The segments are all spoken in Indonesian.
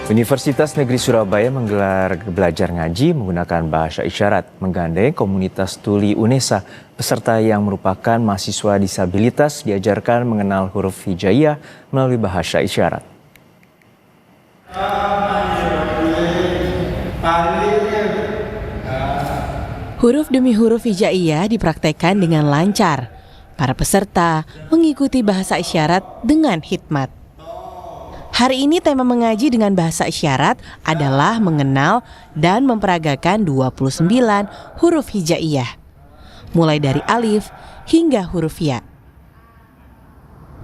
Universitas Negeri Surabaya menggelar belajar ngaji menggunakan bahasa isyarat, menggandeng komunitas tuli UNESA. Peserta yang merupakan mahasiswa disabilitas diajarkan mengenal huruf hijaiyah melalui bahasa isyarat. Huruf demi huruf hijaiyah dipraktekkan dengan lancar. Para peserta mengikuti bahasa isyarat dengan hikmat. Hari ini tema mengaji dengan bahasa isyarat adalah mengenal dan memperagakan 29 huruf hijaiyah, mulai dari alif hingga huruf ya.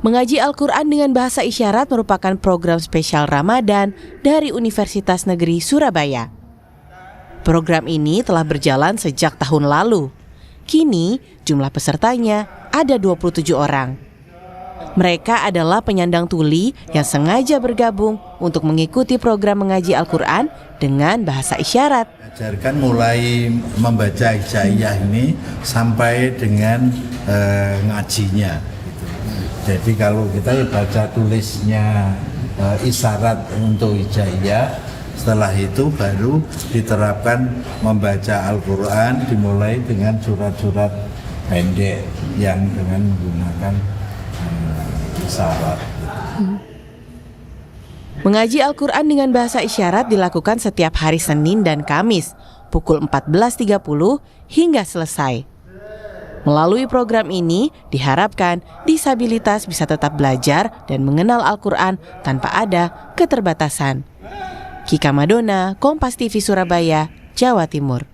Mengaji Al-Quran dengan bahasa isyarat merupakan program spesial Ramadan dari Universitas Negeri Surabaya. Program ini telah berjalan sejak tahun lalu. Kini jumlah pesertanya ada 27 orang. Mereka adalah penyandang tuli yang sengaja bergabung untuk mengikuti program mengaji Al-Quran dengan bahasa isyarat. Ajarkan mulai membaca hijaiyah ini sampai dengan ngajinya. Jadi kalau kita baca tulisnya isyarat untuk hijaiyah, setelah itu baru diterapkan membaca Al-Quran dimulai dengan surat-surat pendek yang dengan menggunakan isyarat. Mengaji Al-Quran dengan bahasa isyarat dilakukan setiap hari Senin dan Kamis pukul 14.30 hingga selesai. Melalui program ini diharapkan disabilitas bisa tetap belajar dan mengenal Al-Quran tanpa ada keterbatasan. Kika Madona, Kompas TV Surabaya, Jawa Timur.